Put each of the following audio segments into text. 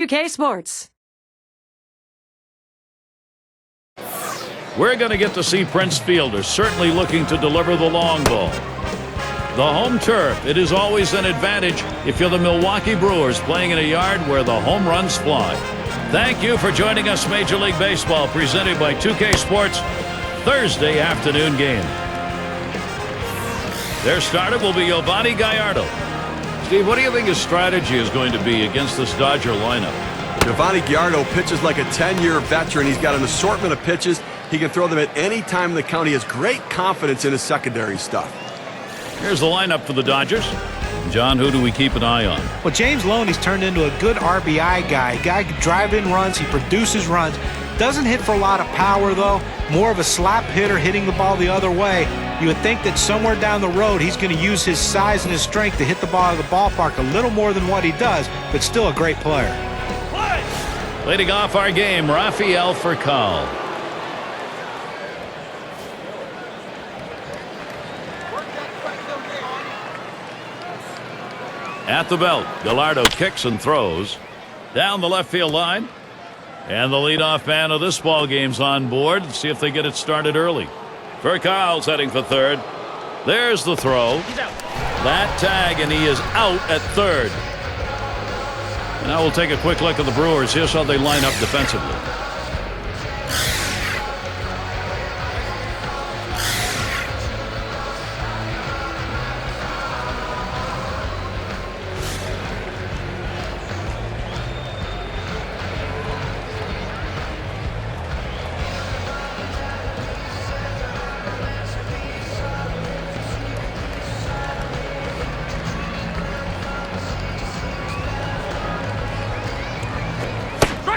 UK Sports. We're going to get to see Prince Fielder, certainly looking to deliver the long ball. The home turf, it is always an advantage if you're the Milwaukee Brewers playing in a yard where the home runs fly. Thank you for joining us, Major League Baseball, presented by 2K Sports Thursday afternoon game. Their starter will be Yovani Gallardo. Steve, what do you think his strategy is going to be against this Dodger lineup? Yovani Gallardo pitches like a 10-year veteran. He's got an assortment of pitches. He can throw them at any time in the count. He has great confidence in his secondary stuff. Here's the lineup for the Dodgers. John, who do we keep an eye on? Well, James Loney's turned into a good RBI guy. Guy can drive in runs. He produces runs. Doesn't hit for a lot of power, though. More of a slap hitter, hitting the ball the other way. You would think that somewhere down the road he's going to use his size and his strength to hit the ball out of the ballpark a little more than what he does, but still a great player. Leading off our game, Rafael Furcal. At the belt, Gallardo kicks and throws down the left field line. And the leadoff man of this ball game's on board. See if they get it started early. Furcal's heading for third. There's the throw. That tag, and he is out at third. And now we'll take a quick look at the Brewers. Here's how they line up defensively.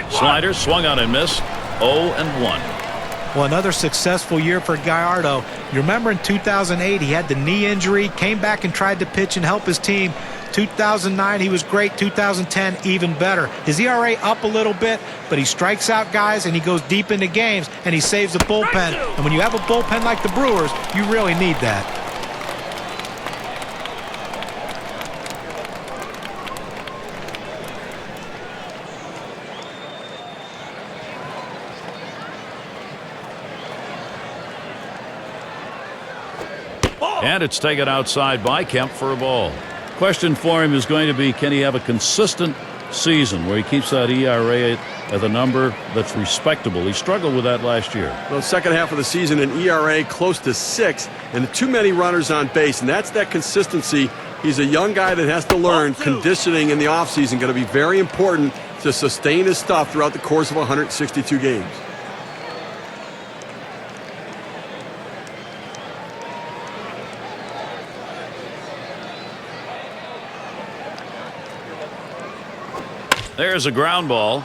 Slider swung on and missed. 0-1. Well, another successful year for Gallardo. You remember in 2008 he had the knee injury, came back and tried to pitch and help his team. 2009 he was great. 2010 even better. His ERA up a little bit, but he strikes out guys and he goes deep into games and he saves the bullpen. And when you have a bullpen like the Brewers, you really need that. And it's taken outside by Kemp for a ball. Question for him is going to be, can he have a consistent season where he keeps that ERA at a number that's respectable? He struggled with that last year. Well, second half of the season, an ERA close to 6 and too many runners on base, and that's that consistency. He's a young guy that has to learn. Conditioning in the offseason going to be very important to sustain his stuff throughout the course of 162 games. There's a ground ball.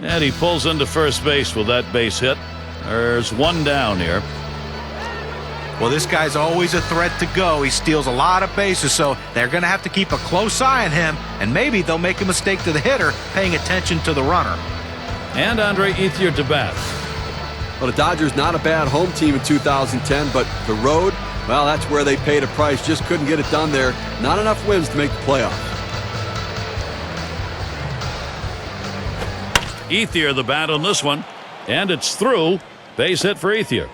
And he pulls into first base with that base hit. There's one down here. Well, this guy's always a threat to go. He steals a lot of bases, so they're going to have to keep a close eye on him, and maybe they'll make a mistake to the hitter paying attention to the runner. And Andre Ethier to bat. Well, the Dodgers not a bad home team in 2010, but the road, well, that's where they paid a price. Just couldn't get it done there. Not enough wins to make the playoffs. Ethier the bat on this one. And it's through. Base hit for Ethier.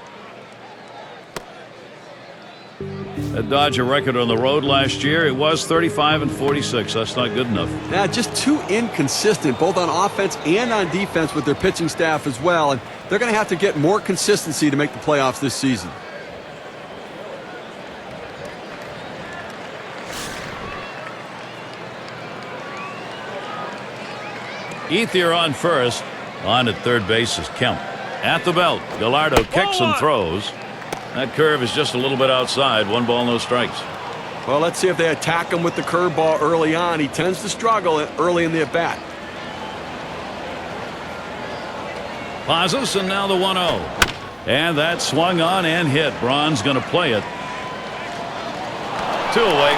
A Dodger record on the road last year, it was 35-46. That's not good enough. Yeah, just too inconsistent, both on offense and on defense with their pitching staff as well. And they're going to have to get more consistency to make the playoffs this season. Ethier on first. On at third base is Kemp. At the belt, Gallardo kicks and throws. That curve is just a little bit outside. 1 ball, no strikes. Well, let's see if they attack him with the curveball early on. He tends to struggle early in the at-bat. Pauses, and now the 1-0. And that swung on and hit. Braun's going to play it. 2 away.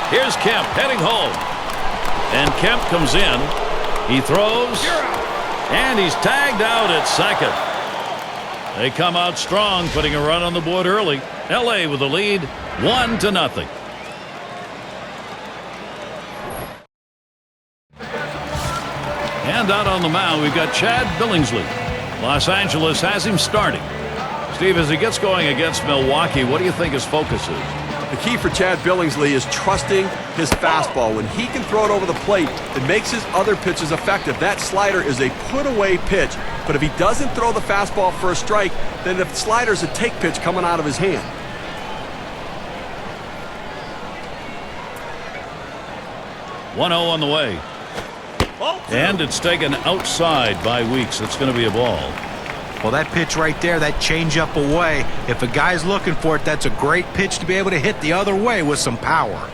Here's Kemp heading home. And Kemp comes in. He throws. And he's tagged out at second. They come out strong, putting a run on the board early. L.A. with the lead, 1-0. And out on the mound, we've got Chad Billingsley. Los Angeles has him starting. Steve, as he gets going against Milwaukee, what do you think his focus is? The key for Chad Billingsley is trusting his fastball. When he can throw it over the plate, it makes his other pitches effective. That slider is a put-away pitch. But if he doesn't throw the fastball for a strike, then the slider's a take pitch coming out of his hand. One 0 on the way. And it's taken outside by Weeks. It's going to be a ball. Well, that pitch right there, that changeup away, if a guy's looking for it, that's a great pitch to be able to hit the other way with some power.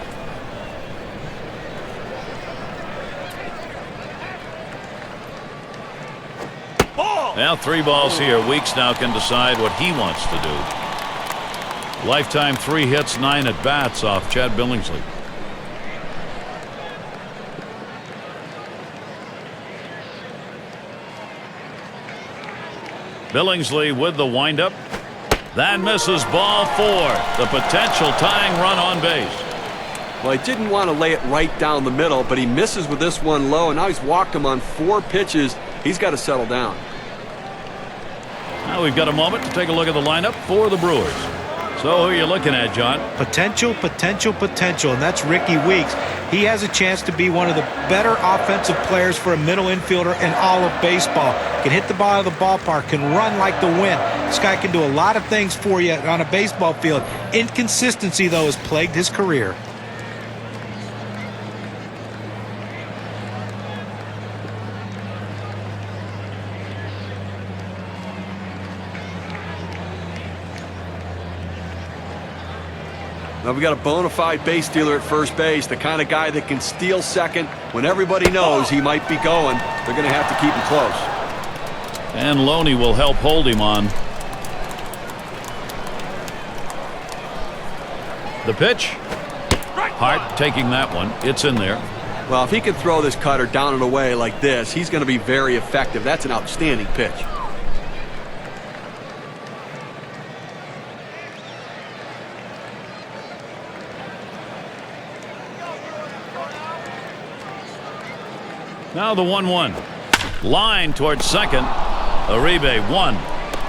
Now 3 balls here. Weeks now can decide what he wants to do. Lifetime 3 hits, 9 at bats off Chad Billingsley. Billingsley with the windup. That misses, ball 4. The potential tying run on base. Well, he didn't want to lay it right down the middle, but he misses with this one low, and now he's walked him on 4 pitches. He's got to settle down. Now we've got a moment to take a look at the lineup for the Brewers. So who are you looking at, John? Potential, potential, potential, and that's Ricky Weeks. He has a chance to be one of the better offensive players for a middle infielder in all of baseball. Can hit the ball out of the ballpark, can run like the wind. This guy can do a lot of things for you on a baseball field. Inconsistency, though, has plagued his career. Now we got a bona fide base stealer at first base, the kind of guy that can steal second when everybody knows he might be going. They're going to have to keep him close. And Loney will help hold him on. The pitch. Hart taking that one. It's in there. Well, if he can throw this cutter down and away like this, he's going to be very effective. That's an outstanding pitch. Now the 1-1. Line towards second. Uribe 1.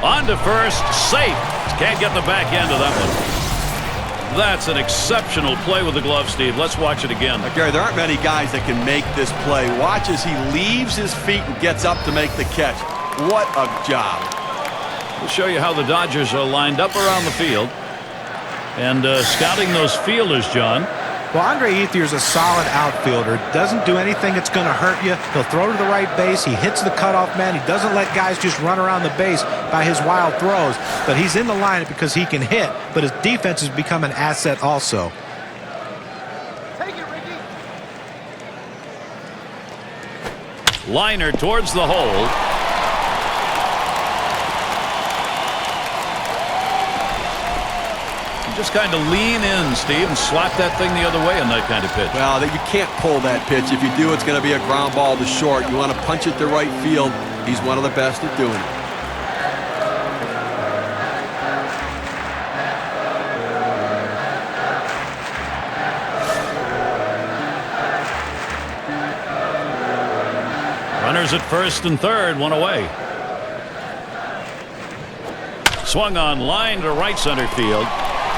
On to first. Safe. Can't get the back end of that one. That's an exceptional play with the glove, Steve. Let's watch it again. Gary, there aren't many guys that can make this play. Watch as he leaves his feet and gets up to make the catch. What a job. We'll show you how the Dodgers are lined up around the field. And scouting those fielders, John. Well, Andre Ethier's a solid outfielder. Doesn't do anything that's going to hurt you. He'll throw to the right base. He hits the cutoff man. He doesn't let guys just run around the base by his wild throws. But he's in the lineup because he can hit. But his defense has become an asset also. Take it, Ricky. Liner towards the hole. Just kind of lean in, Steve, and slap that thing the other way on that kind of pitch. Well, you can't pull that pitch. If you do, it's going to be a ground ball to short. You want to punch it to right field. He's one of the best at doing it. Runners at first and third, 1 away. Swung on line to right center field.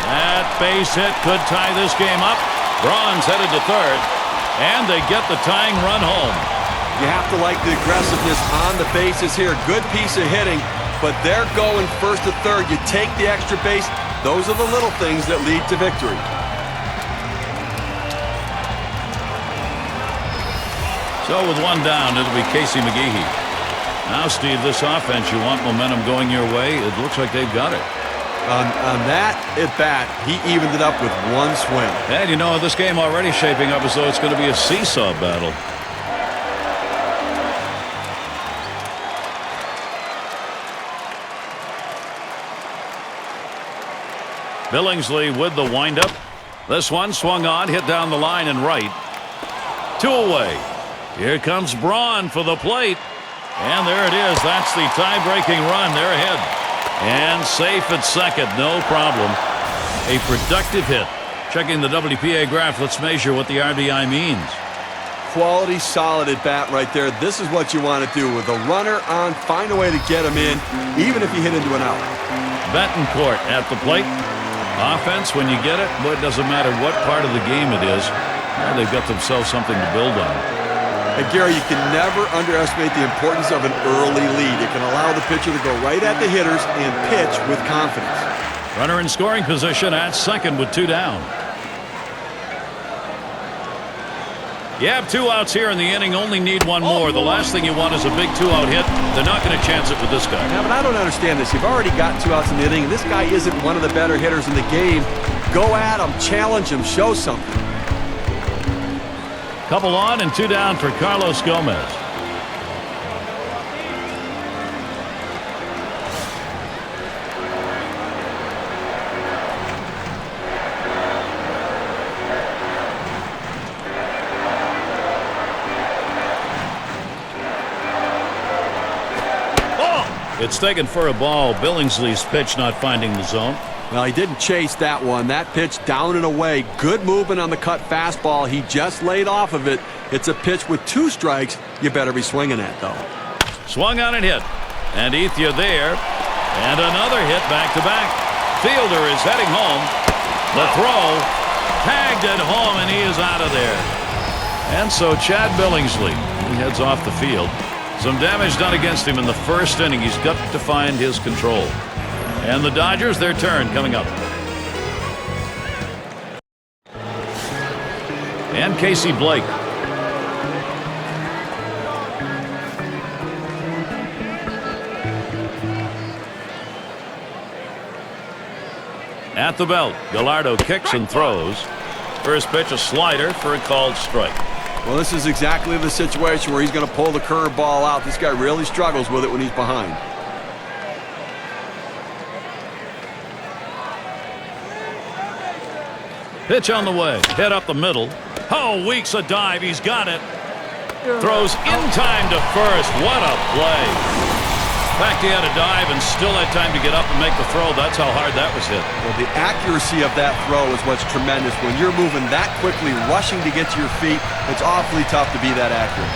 That base hit could tie this game up. Braun's headed to third, and they get the tying run home. You have to like the aggressiveness on the bases here. Good piece of hitting, but they're going first to third. You take the extra base. Those are the little things that lead to victory. So with 1 down, it'll be Casey McGehee. Now, Steve, this offense, you want momentum going your way. It looks like they've got it. On that at-bat, he evened it up with 1 swing. And, you know, this game already shaping up as though it's going to be a seesaw battle. Billingsley with the windup. This one swung on, hit down the line and right. 2 away. Here comes Braun for the plate. And there it is. That's the tie-breaking run. They're ahead. And safe at second. No problem. A productive hit. Checking the WPA graph, let's measure what the RBI means. quality, solid at bat right there. This is what you want to do. With a runner on, find a way to get him in, even if you hit into an out. Betancourt at the plate. Offense, when you get it, boy, it doesn't matter what part of the game it is. Well, they've got themselves something to build on. And Gary, you can never underestimate the importance of an early lead. It can allow the pitcher to go right at the hitters and pitch with confidence. Runner in scoring position at second with 2 down. You have 2 outs here in the inning, only need 1 more. The last thing you want is a big 2-out hit. They're not going to chance it with this guy. Yeah, but I don't understand this. You've already got 2 outs in the inning, and this guy isn't one of the better hitters in the game. Go at him, challenge him, show something. Couple on and 2 down for Carlos Gomez. It's taken for a ball. Billingsley's pitch not finding the zone. Well, he didn't chase that one. That pitch down and away. Good movement on the cut fastball. He just laid off of it. It's a pitch with 2 strikes. You better be swinging at, though. Swung on and hit. And Ethier there. And another hit back-to-back. Fielder is heading home. The throw. Tagged at home, and he is out of there. And so Chad Billingsley, he heads off the field. Some damage done against him in the first inning. He's got to find his control. And the Dodgers, their turn coming up. And Casey Blake. At the belt, Gallardo kicks and throws. First pitch, a slider for a called strike. Well, this is exactly the situation where he's going to pull the curveball out. This guy really struggles with it when he's behind. Pitch on the way. Hit up the middle. Oh, Weeks a dive. He's got it. Throws in time to first. What a play. In fact, he had a dive and still had time to get up and make the throw. That's how hard that was hit. Well, the accuracy of that throw is what's tremendous. When you're moving that quickly, rushing to get to your feet, it's awfully tough to be that accurate.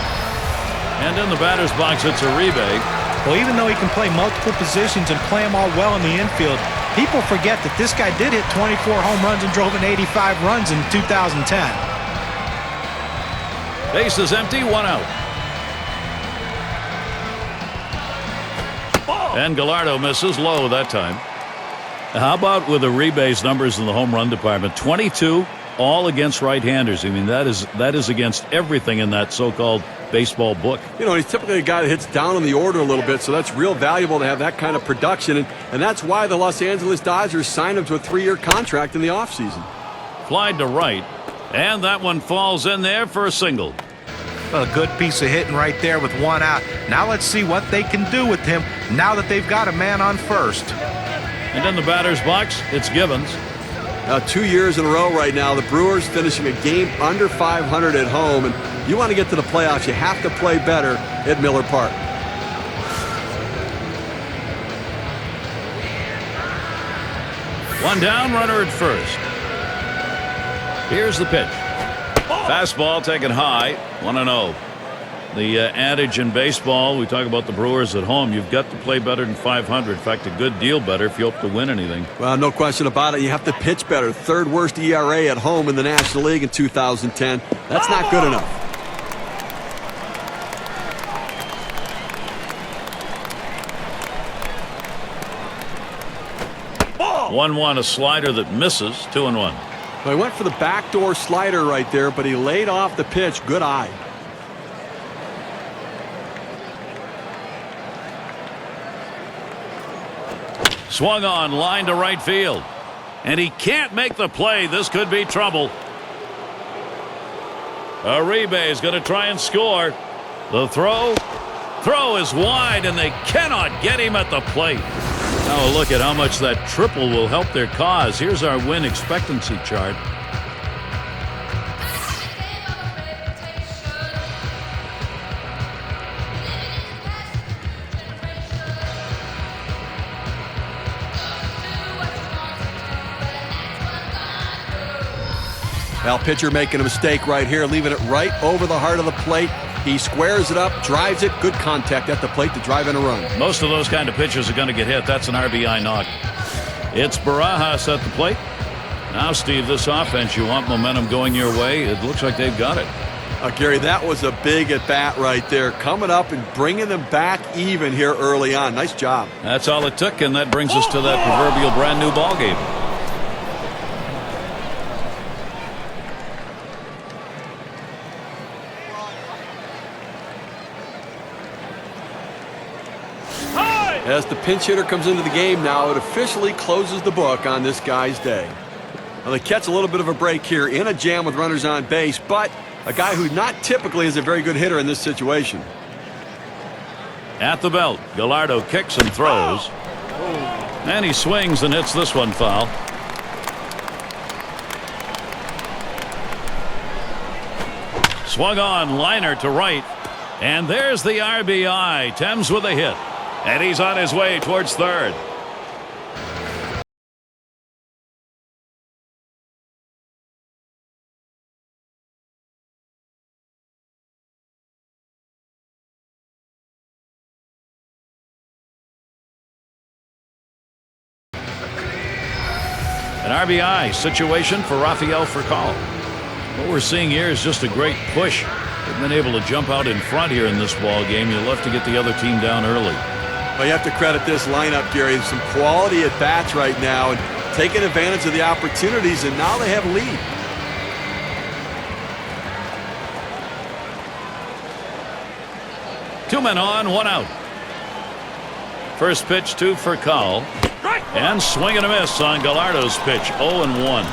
And in the batter's box, it's Uribe. Well, even though he can play multiple positions and play them all well in the infield, people forget that this guy did hit 24 home runs and drove in 85 runs in 2010. Base is empty, 1 out. And Gallardo misses low that time. How about with Uribe's numbers in the home run department? 22, all against right-handers. I mean, that is against everything in that so-called baseball book. You know, he's typically a guy that hits down in the order a little bit, so that's real valuable to have that kind of production. And that's why the Los Angeles Dodgers signed him to a 3-year contract in the offseason. Flied to right, and that one falls in there for a single. Well, a good piece of hitting right there with 1 out. Now let's see what they can do with him now that they've got a man on first. And in the batter's box, it's Givens. 2 years in a row right now, the Brewers finishing a game under 500 at home. And you want to get to the playoffs, you have to play better at Miller Park. One down, runner at first. Here's the pitch. Fastball taken high, 1-0. The adage in baseball, we talk about the Brewers at home, you've got to play better than 500. In fact, a good deal better if you hope to win anything. Well, no question about it. You have to pitch better. 3rd worst ERA at home in the National League in 2010. That's not good enough. Ball. 1-1, a slider that misses, 2-1. Well, he went for the backdoor slider right there, but he laid off the pitch. Good eye. Swung on, line to right field. And he can't make the play. This could be trouble. Uribe is going to try and score. The throw is wide, and they cannot get him at the plate. Now look at how much that triple will help their cause. Here's our win expectancy chart. Well, pitcher making a mistake right here, leaving it right over the heart of the plate. He squares it up, drives it, good contact at the plate to drive in a run. Most of those kind of pitches are going to get hit. That's an RBI knock. It's Barajas at the plate. Now, Steve, this offense, you want momentum going your way. It looks like they've got it. Gary, that was a big at-bat right there. Coming up and bringing them back even here early on. Nice job. That's all it took, and that brings us to that proverbial brand-new ball game. As the pinch hitter comes into the game now, it officially closes the book on this guy's day. Well, they catch a little bit of a break here in a jam with runners on base, but a guy who not typically is a very good hitter in this situation. At the belt, Gallardo kicks and throws. And he swings and hits this one foul. Swung on, liner to right. And there's the RBI. Thames with a hit. And he's on his way towards third. An RBI situation for Rafael Furcal. What we're seeing here is just a great push. They've been able to jump out in front here in this ball game. You'll have to get the other team down early. Well, you have to credit this lineup, Gary. Some quality at bats right now and taking advantage of the opportunities, and now they have a lead. Two men on, one out. First pitch to Furcal. And swing and a miss on Gallardo's pitch. 0-1.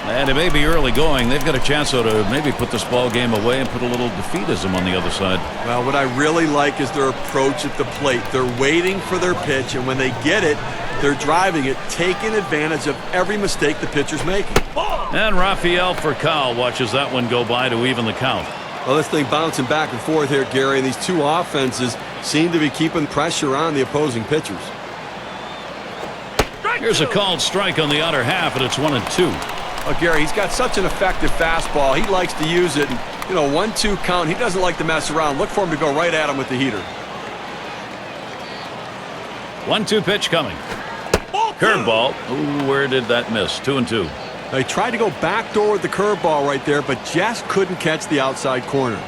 And it may be early going. They've got a chance to maybe put this ball game away and put a little defeatism on the other side. Well, what I really like is their approach at the plate. They're waiting for their pitch, and when they get it, they're driving it, taking advantage of every mistake the pitcher's making. And Rafael Furcal watches that one go by to even the count. Well, this thing bouncing back and forth here, Gary, and these two offenses seem to be keeping pressure on the opposing pitchers. Here's a called strike on the outer half, and it's 1-2. Oh, Gary, he's got such an effective fastball. He likes to use it. And, 1-2 count. He doesn't like to mess around. Look for him to go right at him with the heater. 1-2 pitch coming. Curveball. Ooh, where did that miss? 2-2. He tried to go backdoor with the curveball right there, but just couldn't catch the outside corner.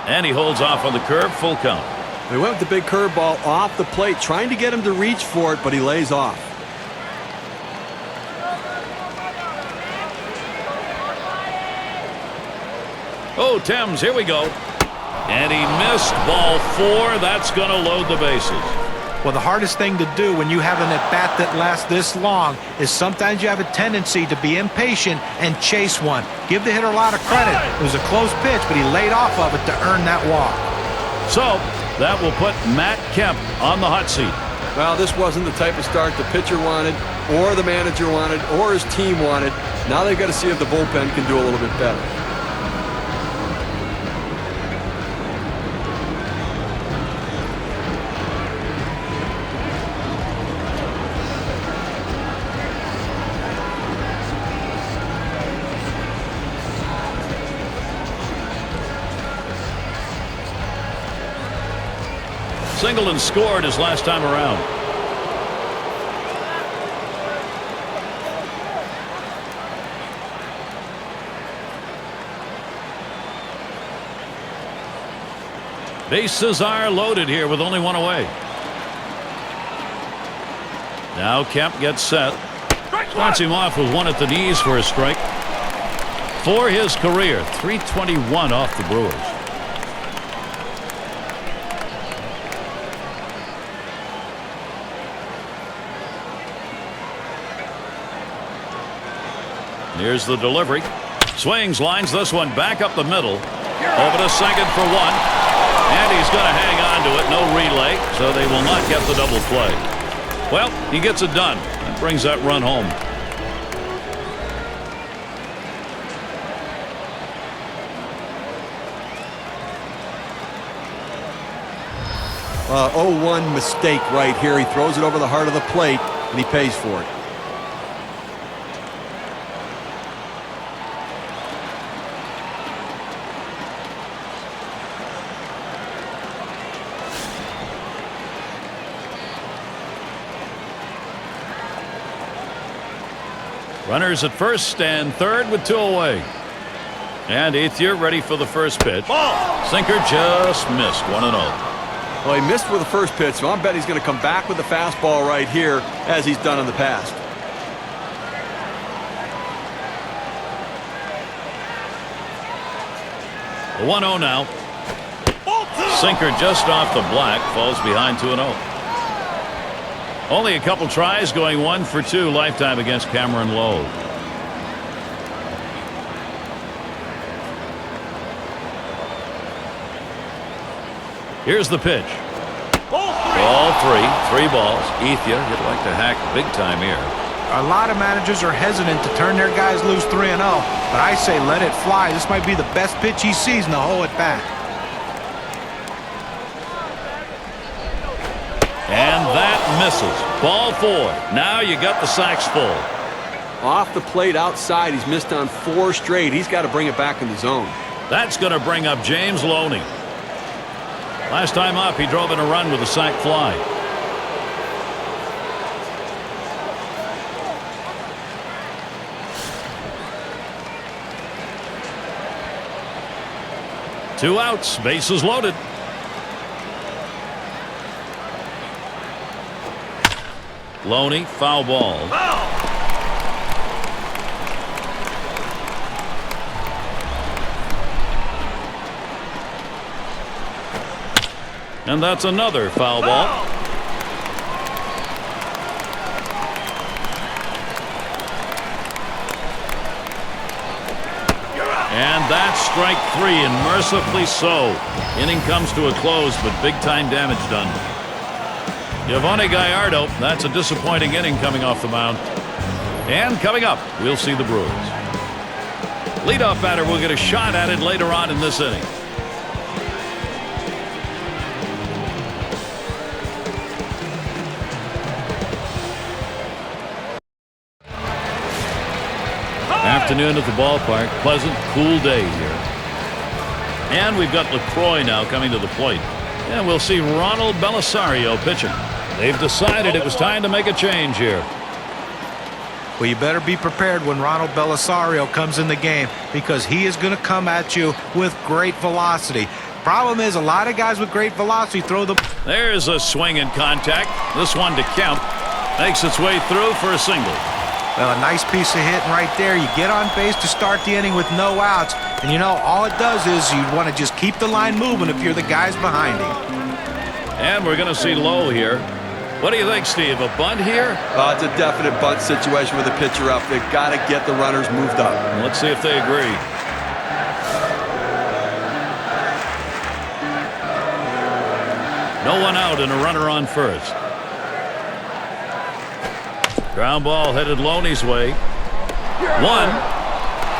And he holds off on the curve, full count. They went with the big curveball off the plate, trying to get him to reach for it, but he lays off. Oh, Thames, here we go. And he missed ball 4. That's going to load the bases. Well, the hardest thing to do when you have an at-bat that lasts this long is sometimes you have a tendency to be impatient and chase one. Give the hitter a lot of credit. It was a close pitch, but he laid off of it to earn that walk. So that will put Matt Kemp on the hot seat. Well, this wasn't the type of start the pitcher wanted, or the manager wanted, or his team wanted. Now they've got to see if the bullpen can do a little bit better. Singleton scored his last time around. Bases are loaded here with only one away. Now Kemp gets set. Starts him off with one at the knees for a strike. For his career, 321 off the Brewers. Here's the delivery. Swings, lines this one back up the middle. Over to second for one. And he's going to hang on to it. No relay, so they will not get the double play. Well, he gets it done. That brings that run home. 0-1 mistake right here. He throws it over the heart of the plate, and he pays for it. Runners at first and third with 2 away. And Ethier ready for the first pitch. Ball. Sinker just missed. 1-0. Well, he missed with the first pitch, so I bet he's going to come back with the fastball right here, as he's done in the past. The 1-0 now. Sinker just off the black, falls behind 2-0. Only a couple tries, going 1 for 2 lifetime against Cameron Lowe. Here's the pitch. Ball 3 balls. Ethier, he'd like to hack big time here. A lot of managers are hesitant to turn their guys loose 3-0, but I say let it fly. This might be the best pitch he sees in the whole at bat. And that misses. Ball 4. Now you got the sacks full. Off the plate outside, he's missed on 4 straight. He's got to bring it back in the zone. That's going to bring up James Loney. Last time up, he drove in a run with a sac fly. Two outs, bases loaded. Loney, foul ball. And that's another foul ball. And that's strike 3, and mercifully so. Inning comes to a close, but big-time damage done. Yvonne Gallardo, that's a disappointing inning coming off the mound. And coming up, we'll see the Brewers. Leadoff batter will get a shot at it later on in this inning. Afternoon at the ballpark. Pleasant, cool day here. And we've got LaCroix now coming to the plate. And we'll see Ronald Belisario pitching. They've decided it was time to make a change here. Well, you better be prepared when Ronald Belisario comes in the game, because he is going to come at you with great velocity. Problem is, a lot of guys with great velocity throw the... There's a swing and contact. This one to count. Makes its way through for a single. Well, a nice piece of hitting right there. You get on base to start the inning with no outs. And, you know, all it does is you want to just keep the line moving if you're the guys behind him. And we're going to see Lowe here. What do you think, Steve? A bunt here? It's a definite bunt situation with the pitcher up. They've got to get the runners moved up. Let's see if they agree. No one out and a runner on first. Ground ball headed Loney's way. 1.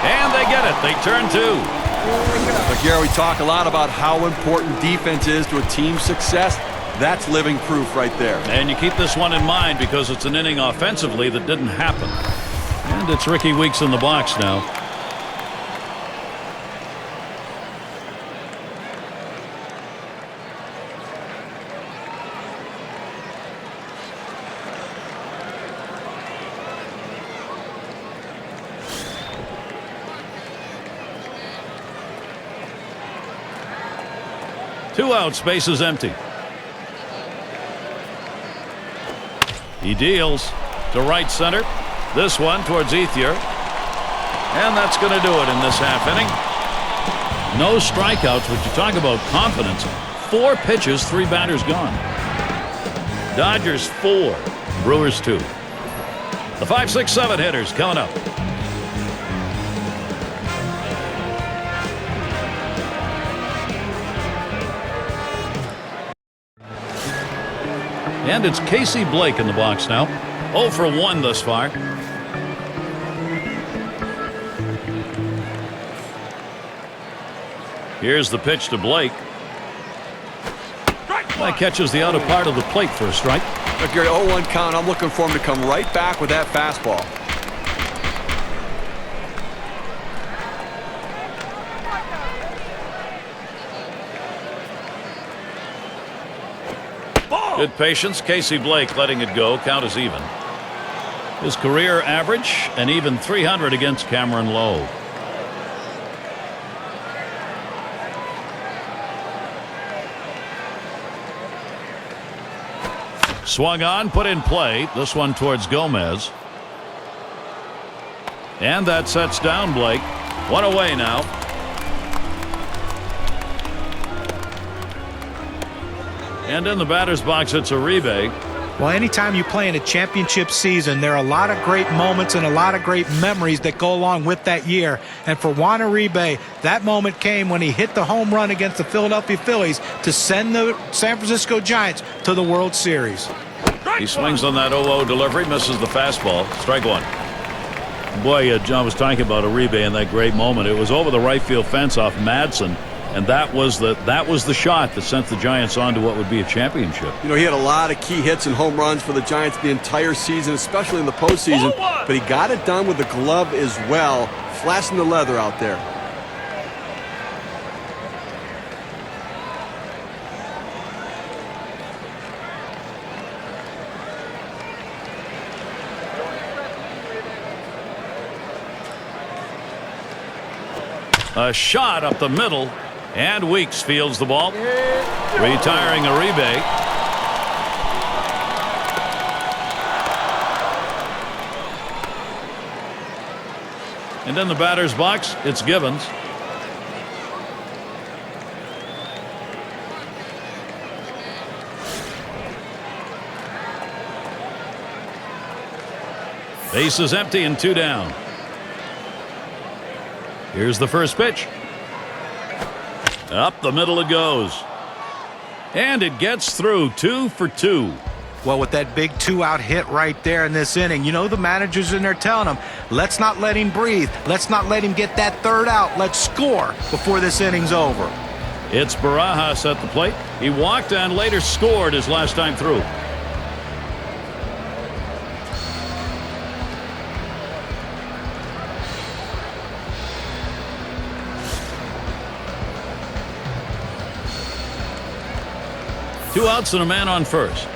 And they get it. They turn 2. But Gary, we talk a lot about how important defense is to a team's success. That's living proof right there. And you keep this one in mind because it's an inning offensively that didn't happen. And it's Ricky Weeks in the box now. Two outs, bases empty. He deals to right center. This one towards Ethier. And that's going to do it in this half inning. No strikeouts, but you talk about confidence. 4 pitches, 3 batters gone. Dodgers 4, Brewers 2. The 5, 6, 7 hitters coming up. And it's Casey Blake in the box now. 0 for 1 thus far. Here's the pitch to Blake. That catches the outer part of the plate for a strike. Look, Gary, 0-1 count. I'm looking for him to come right back with that fastball. Good patience. Casey Blake letting it go. Count is even. His career average, an even 300 against Cameron Lowe. Swung on, put in play. This one towards Gomez. And that sets down Blake. One away now. And in the batter's box, it's Uribe. Well, anytime you play in a championship season, there are a lot of great moments and a lot of great memories that go along with that year. And for Juan Uribe, that moment came when he hit the home run against the Philadelphia Phillies to send the San Francisco Giants to the World Series. He swings on that 0-0 delivery, misses the fastball. Strike one. Boy, John was talking about Uribe in that great moment. It was over the right field fence off Madsen. And that was the shot that sent the Giants on to what would be a championship. You know, he had a lot of key hits and home runs for the Giants the entire season, especially in the postseason. But he got it done with the glove as well, flashing the leather out there. A shot up the middle. And Weeks fields the ball, retiring Uribe. And in the batter's box, it's Givens. Base is empty and two down. Here's the first pitch. Up the middle it goes. And it gets through. 2 for 2. Well, with that big 2-out hit right there in this inning, you know the manager's in there telling him, let's not let him breathe. Let's not let him get that third out. Let's score before this inning's over. It's Barajas at the plate. He walked and later scored his last time through. Two outs and a man on first.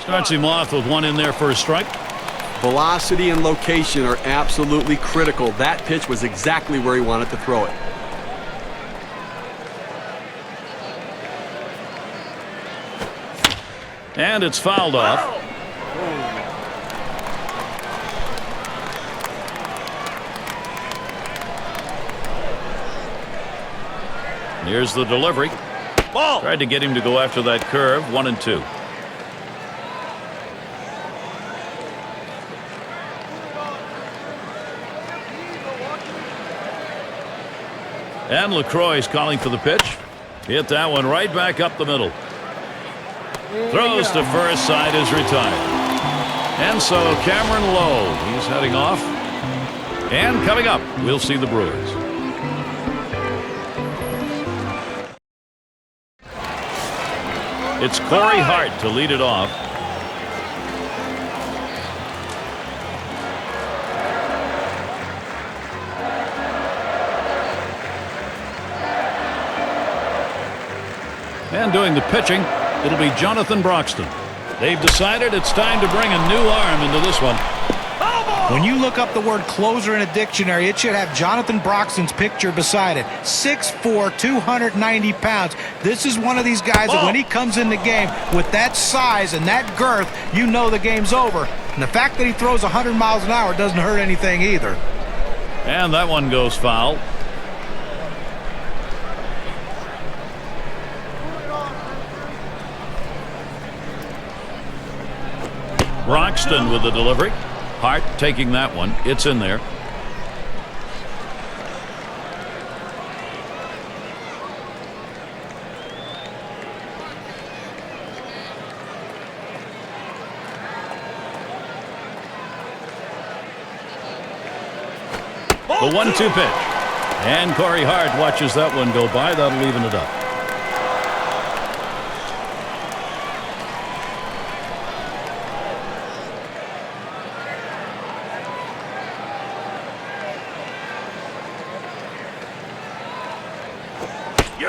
Starts him off with one in there for a strike. Velocity and location are absolutely critical. That pitch was exactly where he wanted to throw it. And it's fouled off. Here's the delivery. Ball. Tried to get him to go after that curve. 1-2. And LaCroix is calling for the pitch. Hit that one right back up the middle. Throws to first, side is retired. And so Cameron Lowe, he's heading off. And coming up, we'll see the Brewers. It's Corey Hart to lead it off. And doing the pitching, it'll be Jonathan Broxton. They've decided it's time to bring a new arm into this one. When you look up the word closer in a dictionary, it should have Jonathan Broxton's picture beside it. 6'4", 290 pounds. This is one of these guys that when he comes in the game with that size and that girth, you know the game's over. And the fact that he throws 100 miles an hour doesn't hurt anything either. And that one goes foul. Broxton with the delivery. Hart taking that one. It's in there. The 1-2 pitch. And Corey Hart watches that one go by. That'll even it up.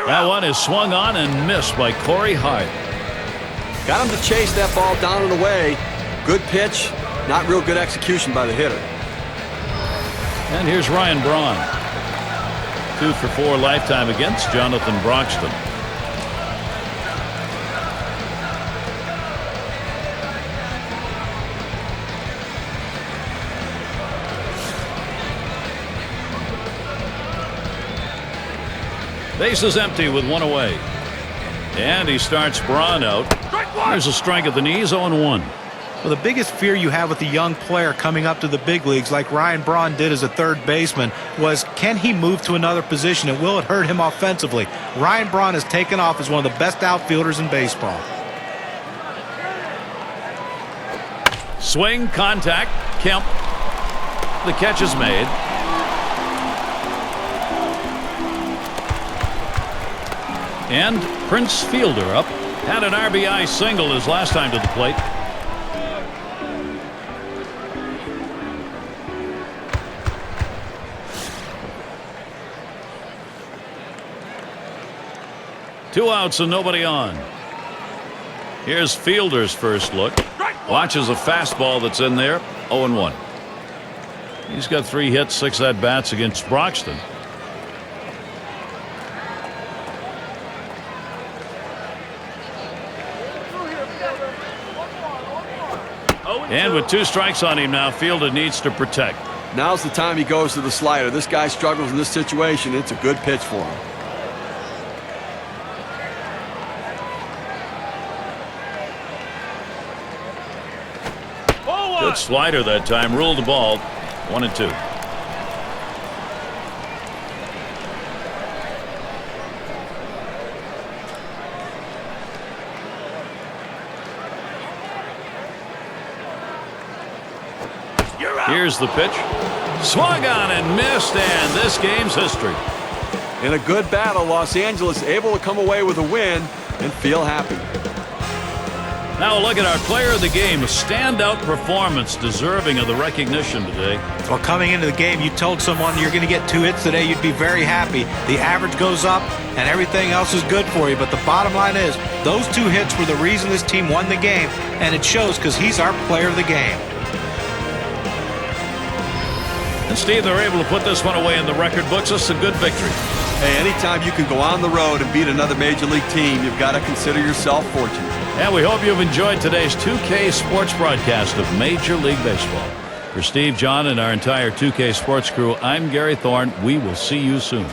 That one is swung on and missed by Corey Hart. Got him to chase that ball down and away. Good pitch, not real good execution by the hitter. And here's Ryan Braun. 2 for 4 lifetime against Jonathan Broxton. Base is empty with 1 away. And he starts Braun out. There's a strike at the knees, 0-1. Well, the biggest fear you have with a young player coming up to the big leagues like Ryan Braun did as a third baseman was, can he move to another position and will it hurt him offensively? Ryan Braun has taken off as one of the best outfielders in baseball. Swing, contact, Kemp. The catch is made. And Prince Fielder up. Had an RBI single his last time to the plate. Two outs and nobody on. Here's Fielder's first look. Watches a fastball that's in there. 0-1. He's got 3 hits, 6 at-bats against Broxton. And with 2 strikes on him now, Fielder needs to protect. Now's the time he goes to the slider. This guy struggles in this situation. It's a good pitch for him. Good slider that time. Ruled the ball. 1-2. Here's the pitch. Swung on and missed, and this game's history. In a good battle, Los Angeles able to come away with a win and feel happy. Now look at our player of the game. A standout performance deserving of the recognition today. Well, coming into the game, you told someone you're going to get 2 hits today, you'd be very happy. The average goes up and everything else is good for you. But the bottom line is those 2 hits were the reason this team won the game, and it shows because he's our player of the game. And Steve, they're able to put this one away in the record books. This is a good victory. Hey, anytime you can go on the road and beat another major league team, you've got to consider yourself fortunate. And we hope you've enjoyed today's 2K Sports broadcast of Major League Baseball. For Steve, John, and our entire 2K Sports crew, I'm Gary Thorne. We will see you soon.